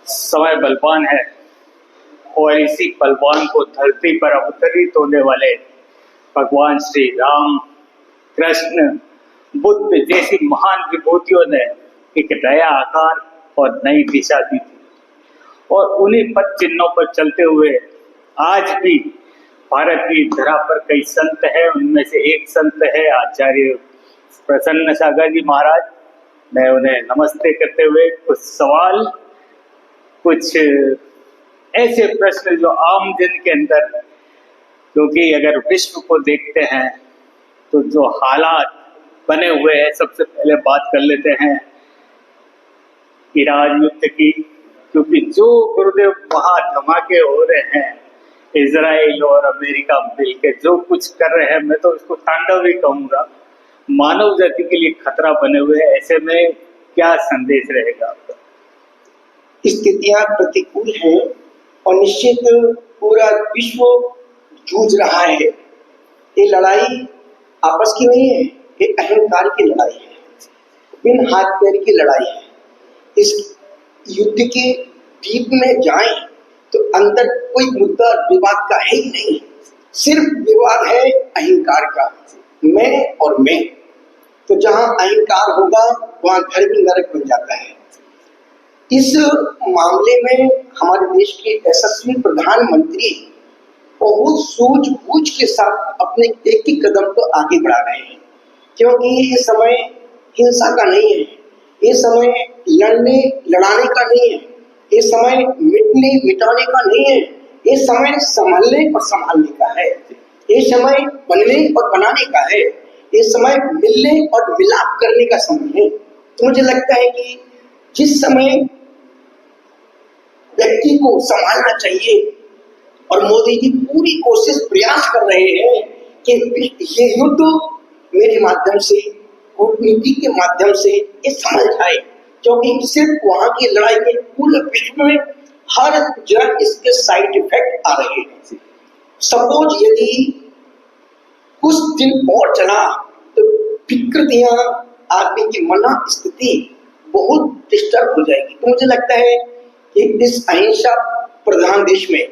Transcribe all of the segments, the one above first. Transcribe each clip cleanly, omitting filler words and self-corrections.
समय बलवान है और इसी बलवान को धरती पर अवतरित होने वाले भगवान श्री राम, कृष्ण, बुद्ध जैसी महान विभूतियों ने एक नया आकार और नई दिशा दी थी। और उन्हीं पद चिन्हों पर चलते हुए आज भी भारत की धरा पर कई संत हैं। उनमें से एक संत है आचार्य प्रसन्न सागर जी महाराज। मैं उन्हें नमस्ते करते हुए कुछ सवाल, कुछ ऐसे प्रश्न जो आम जन के अंदर, क्योंकि अगर विश्व को देखते हैं तो जो हालात बने हुए हैं, सबसे पहले बात कर लेते हैं ईरान युद्ध की, क्योंकि जो गुरुदेव वहां धमाके हो रहे हैं, इजराइल और अमेरिका मिलकर जो कुछ कर रहे हैं, मैं तो इसको तांडव ही कहूंगा, मानव जाति के लिए खतरा बने हुए हैं। ऐसे में क्या संदेश रहेगा आपका? स्थितियां प्रतिकूल हैं और निश्चित पूरा विश्व जूझ रहा है। ये लड़ाई आपस की नहीं है, ये अहंकार की लड़ाई है, बिन हाथ पैर की लड़ाई है। इस युद्ध के डीप में जाएं तो अंदर कोई मुद्दा विवाद का है ही नहीं, सिर्फ विवाद है अहंकार का, मैं और मैं। तो जहां अहंकार होगा वहां घर भी नरक बन जाता है। इस मामले में हमारे देश के यशस्वी प्रधानमंत्री बहुत सूझबूझ के साथ अपने एक ही कदम को आगे बढ़ा रहे हैं, क्योंकि ये समय हिंसा का नहीं है, ये समय लड़ाने का नहीं है, ये समय मिटने मिटाने का नहीं है, ये समय संभलने और संभालने का है, ये समय बनने और बनाने का है, ये समय मिलने और मिलाप करने का समय है। तो मुझे लगता है कि जिस समय व्यक्ति को संभालना चाहिए और मोदी जी पूरी कोशिश प्रयास कर रहे हैं कि ये युद्ध मेरे माध्यम से, कूटनीति के माध्यम से ये समझ जाए, क्योंकि सिर्फ वहां की लड़ाई में पूरे विश्व में हर जगह इसके साइड इफेक्ट आ रहे हैं। सपोज यदि कुछ दिन और चला तो विकृतियां, आदमी की मना स्थिति बहुत डिस्टर्ब हो जाएगी। तो मुझे लगता है कि इस अहिंसा प्रधान देश में,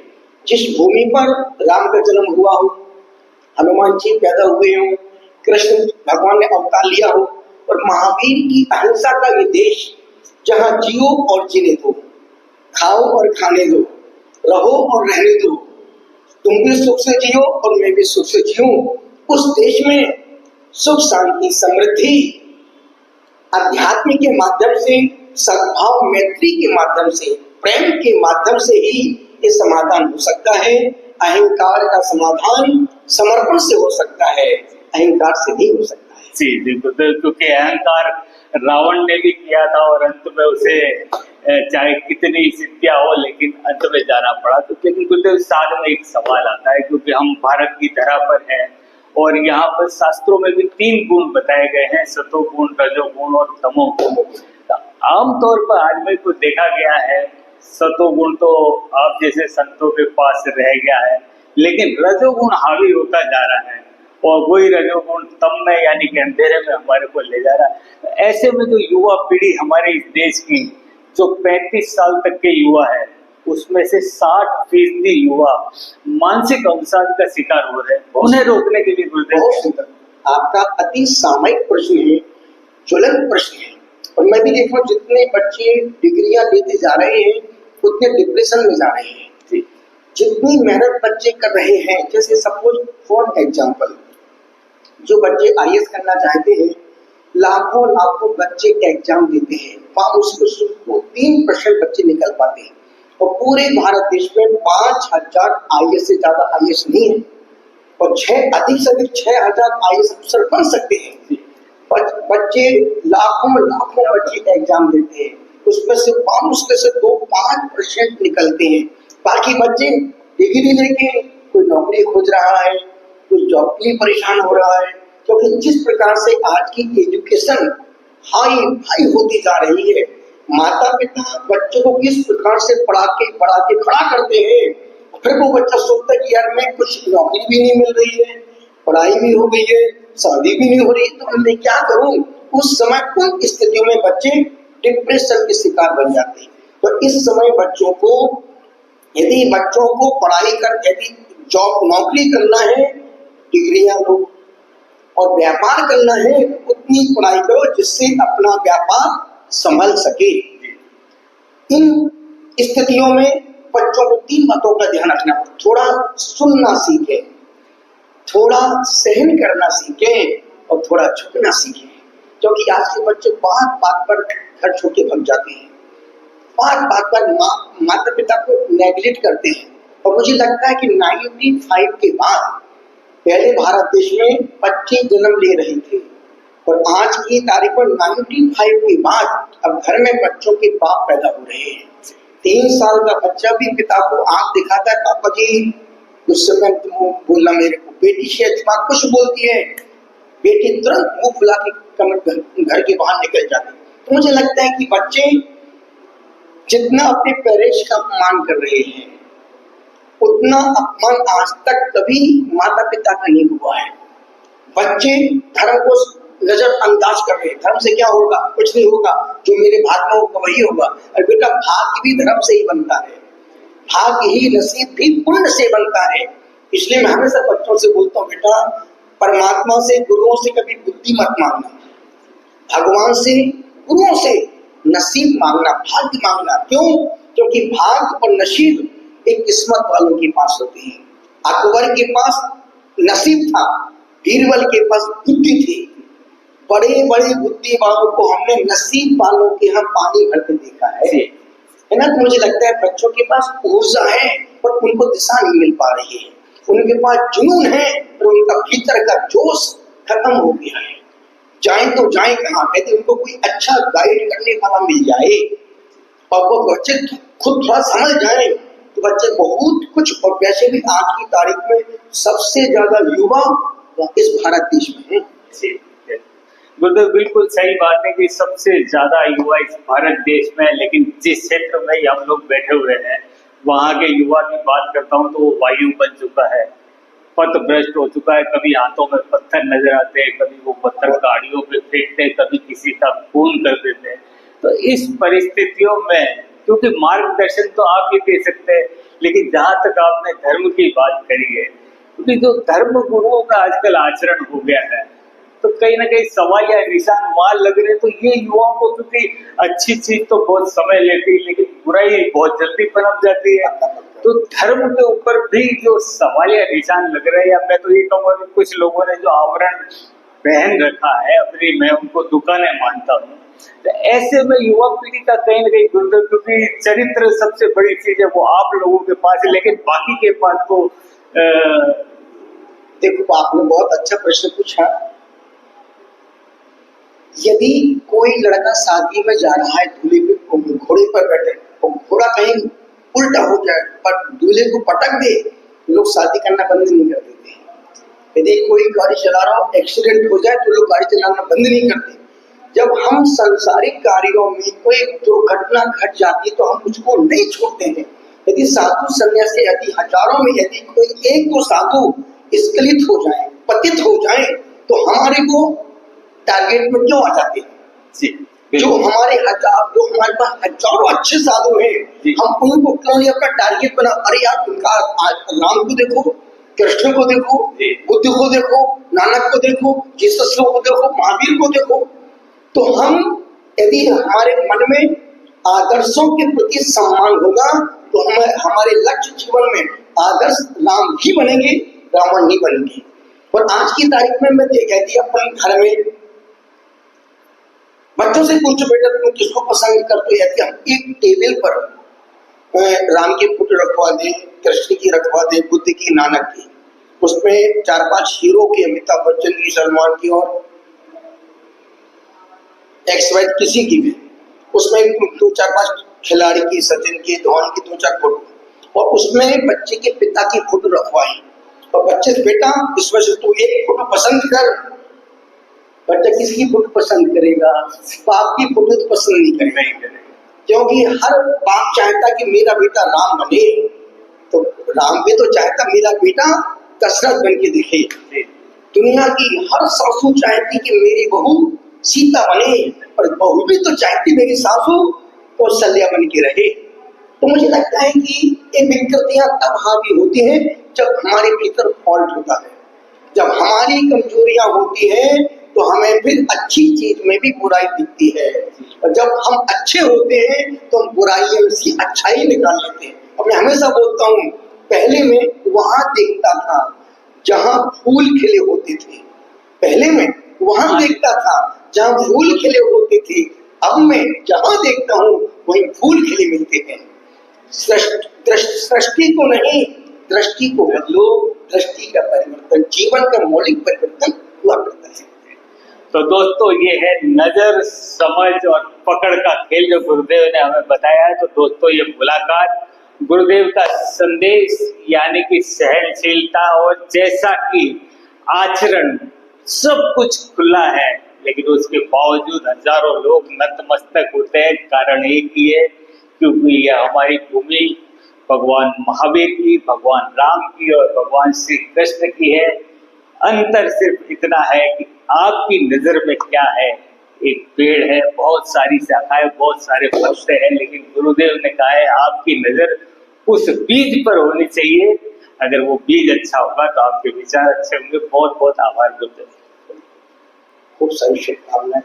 जिस भूमि पर राम का जन्म हुआ हो, हनुमान जी पैदा हुए हो, कृष्ण भगवान ने अवतार लिया हो, और महावीर की अहिंसा का ये देश, जहां जियो और जीने दो, खाओ और खाने दो, रहो और रहने दो, तुम भी सुख से जियो और मैं भी सुख से जीऊं, उस देश में सुख शांति समृद्धि अध्यात्म के माध्यम से, सद्भाव मैत्री के माध्यम से, प्रेम के माध्यम से ही ये समाधान हो सकता है। अहंकार का समाधान समर्पण से हो सकता है, अहंकार से नहीं हो सकता है। जी बिल्कुल, क्योंकि अहंकार रावण ने भी किया था और अंत में उसे चाहे कितनी सिद्धियां हो लेकिन अंत में जाना पड़ा। तो लेकिन गुरुदेव साथ में एक सवाल आता है, क्योंकि हम भारत की धरा पर हैं और यहाँ पर शास्त्रों में भी 3 गुण बताए गए हैं, सतोगुण, रजोगुण और तमोगुण। आमतौर पर आदमी को देखा गया है सतोगुण तो आप जैसे संतों के पास रह गया है, लेकिन रजोगुण हावी होता जा रहा है और वही रजोगुण तम में यानी कि अंधेरे में हमारे को ले जा रहा है। ऐसे में जो युवा पीढ़ी हमारे इस देश की, जो 35 साल तक के युवा है, उसमें से 60% युवा मानसिक अवसाद का शिकार हो रहे हैं। उन्हें रोकने के लिए गुरुदेव, आपका अति सामयिक प्रश्न है, ज्वलंत प्रश्न है। और मैं भी देखूं जितने बच्चे डिग्रियां लेते जा रहे हैं उतने डिप्रेशन में जा रहे हैं। जितनी मेहनत बच्चे कर रहे हैं, जैसे सपोज फॉर एग्जांपल, जो बच्चे IAS करना चाहते हैं, लाखों लाखों बच्चे एग्जाम देते हैं, 3% बच्चे निकल पाते हैं, और पूरे भारत देश में 5000 IAS से ज्यादा IAS नहीं है, और अधिक से अधिक 6000 IAS अफसर बन सकते हैं। बच्चे लाखों लाखों बच्चे एग्जाम देते हैं, उसमें से 2-5% निकलते हैं। बाकी बच्चे डिग्री लेके कोई नौकरी खोज रहा है, कोई जॉब के लिए परेशान हो रहा है, क्योंकि जिस प्रकार से आज की एजुकेशन हाई होती जा रही है, माता पिता बच्चों को किस प्रकार से पढ़ा के खड़ा करते हैं, फिर वो बच्चा सोचता है कि यार मैं कुछ नौकरी भी नहीं मिल रही है, पढ़ाई भी हो गई है, शादी भी नहीं हो रही, तो मैं क्या करूं। उस समय उन स्थितियों में बच्चे डिप्रेशन के शिकार बन जाते हैं। तो इस समय बच्चों को, यदि बच्चों को पढ़ाई कर, यदि जॉब नौकरी करना है, डिग्रियां लो, और व्यापार करना है तो उतनी पढ़ाई करो जिससे अपना व्यापार संभल सके। इन स्थितियों में बच्चों को 3 बातों का ध्यान रखना, थोड़ा सुनना सीखें, थोड़ा सहन करना सीखें और थोड़ा झुकना सीखें। क्योंकि आज के बच्चे बात बात पर घर छोड़ के भग जाते हैं, बात बात पर माता पिता को नेग्लेक्ट करते हैं। और मुझे लगता है कि 95 के बाद पहले भारत देश में बच्चे जन्म ले रहे थे, और आज की तारीख पर 95 के बाद अब घर में बच्चों के बाप पैदा हो रहे हैं। 3 साल का बच्चा भी पिता को आंख दिखाता है, पापा जी उस समय बोलना मेरे को, बेटी से दिमाग कुछ बोलती है, बेटी तुरंत मुंह फुला के घर के बाहर निकल जाती। तो मुझे लगता है कि बच्चे जितना अपने पेरेंट्स का अपमान कर रहे हैं, उतना अपमान आज तक कभी माता पिता का नहीं हुआ है। बच्चे धर्म को नजरअंदाज कर रहे हैं, धर्म से क्या होगा, कुछ नहीं होगा, जो मेरे भाग्य में होगा वही होगा। और बेटा भाग्य भी धर्म से ही बनता है, भाग्य ही नसीब भी पुण्य से बनता है। इसलिए मैं हमेशा बच्चों से बोलता हूँ, बेटा परमात्मा से, गुरुओं से कभी बुद्धि मत मांगना, भगवान से, गुरुओं से नसीब मांगना, भाग्य मांगना। क्यों? क्योंकि भाग्य और नसीब एक किस्मत वालों के पास होते हैं। अकबर के पास नसीब था, बीरबल के पास बुद्धि थी। बड़े बड़े बुद्धि वालों को हमने नसीब वालों के यहाँ पानी भरते देखा है ना। तो मुझे लगता है बच्चों के पास ऊर्जा है पर उनको दिशा नहीं मिल पा रही है, उनके पास जुनून है पर उनका भीतर का जोश खत्म हो गया है। जाए तो जाए कहाँ, कहते उनको कोई अच्छा गाइड करने वाला मिल जाए और वो बच्चे खुद थोड़ा समझ जाए तो बच्चे बहुत कुछ। और वैसे भी आज की तारीख में सबसे ज्यादा युवा इस भारत देश में है। गुरुदेव बिल्कुल सही बात है कि सबसे ज्यादा युवा इस भारत देश में है, लेकिन जिस क्षेत्र में हम लोग बैठे हुए हैं वहाँ के युवा की बात करता हूँ तो वो वायु बन चुका है, पथभ्रष्ट हो चुका है। कभी हाथों में पत्थर नजर आते हैं, कभी वो पत्थर गाड़ियों पे फेंकते हैं, कभी किसी का खून कर देते हैं। तो इस परिस्थितियों में, क्योंकि मार्गदर्शन तो आप ही दे सकते हैं, लेकिन जहाँ तक आपने धर्म की बात करी है, क्योंकि जो धर्म गुरुओं का आजकल आचरण हो गया है, तो कहीं ना कहीं सवाल या निशान वहां लग रहे। तो ये युवाओं को, क्योंकि अच्छी चीज तो बहुत समय लेती है लेकिन बुराई बहुत जल्दी पनप जाती है, तो धर्म के ऊपर भी जो सवाल या निशान लग रहे हैं, या मैं तो ये कहूँगा कि कुछ लोगों ने जो आवरण पहन रखा है अपनी, मैं उनको दुकानें मानता हूँ। तो ऐसे में युवा पीढ़ी का कहीं ना कहीं गुरुदेव, क्योंकि चरित्र सबसे बड़ी चीज है वो आप लोगों के पास है, लेकिन बाकी के पास तो देखो आपने बहुत अच्छा प्रश्न पूछा। यदि कोई लड़का शादी में जा रहा है, दूल्हे पे घोड़े पर बैठे और घोड़ा कहीं उल्टा हो जाए पर दूल्हे को पटक दे, लोग शादी करना बंद नहीं कर देते। यदि कोई गाड़ी चला रहा हो, एक्सीडेंट हो जाए तो लोग गाड़ी चलाना बंद नहीं करते। जब हम सांसारिक कार्यों में कोई दुर्घटना घट जाती है तो हम उसको नहीं छोड़ते हैं। यदि साधु सन्यासी, यदि हजारों में यदि कोई एक दो साधु स्खलित हो जाए, पतित हो जाए, तो हमारे को टारगेट में क्यों आ जाते हैं? जो हमारे पास हजारों अच्छे साधु हैं, हम उनको क्यों नहीं अपना टारगेट बना? अरे यार उनका राम को देखो, कृष्ण को देखो, बुद्ध को देखो, नानक को देखो, जीसस को देखो, महावीर को देखो। तो हम यदि हमारे मन में आदर्शों के प्रति सम्मान होगा तो हमारे लक्ष्य जीवन में आदर्श राम ही बनेंगे, रावण नहीं बनेंगे। और आज की तारीख में मैं कहती अपने घर में बच्चों से पूछो, बेटा तुम किसको पसंद करते हो? यदि हम एक टेबल पर राम की फोटो रखवा दें, कृष्ण की रखवा दें, बुद्ध की, नानक की, उसमें 4-5 हीरो की, अमिताभ बच्चन की, सलमान की और XY किसी की भी, उसमें 2-4-5 खिलाड़ी की, सचिन की, धोनी की 2-4 फोटो, और उसमें बच्चे के पिता की फोटो रखवाई। और बच्चे से बेटा इसमें से तू एक फोटो पसंद कर। बच्चा किसकी फोटो पसंद करेगा? बाप की फोटो तो पसंद नहीं करेगा, क्योंकि हर बाप चाहता कि मेरा बेटा राम बने, तो राम भी तो चाहता मेरा बेटा दशरथ बन के दिखे। दुनिया की हर सासू चाहती कि मेरी बहू सीता बने, पर बहू भी तो चाहती मेरी सासू कौशल्या बन के रहे। तो मुझे लगता है कि ये विकृतियां तब हावी होती हैं जब हमारे भीतर फॉल्ट होता है, जब हमारी कमजोरियां होती हैं तो हमें फिर अच्छी चीज में भी बुराई दिखती है, और जब हम अच्छे होते हैं तो हम बुराइयों से अच्छाई निकाल लेते हैं। और मैं हमेशा बोलता हूँ, पहले मैं वहां देखता था जहां फूल खिले होते थे, पहले मैं वहां देखता था जहां फूल खिले होते थे, अब मैं जहां देखता हूँ वहीं फूल खिले मिलते हैं। सृष्टि को नहीं, दृष्टि को बदलो, दृष्टि का परिवर्तन जीवन का मौलिक परिवर्तन हुआ करता है। तो दोस्तों, ये है नजर, समझ और पकड़ का खेल जो गुरुदेव ने हमें बताया है। तो दोस्तों, ये मुलाकात गुरुदेव का संदेश यानी कि सहनशीलता और जैसा कि आचरण सब कुछ खुला है, लेकिन उसके बावजूद हजारों लोग नतमस्तक होते हैं। कारण एक ही है, क्योंकि यह हमारी भूमि भगवान महावीर की, भगवान राम की और भगवान श्री कृष्ण की है। अंतर सिर्फ इतना है कि आपकी नजर में क्या है। एक पेड़ है, बहुत सारी शाखाएं, बहुत सारे पत्ते हैं, लेकिन गुरुदेव ने कहा है आपकी नजर उस बीज पर होनी चाहिए। अगर वो बीज अच्छा होगा तो आपके विचार अच्छे होंगे। बहुत बहुत आभार गुरुदेव। खूब सारी शुभकामनाएं।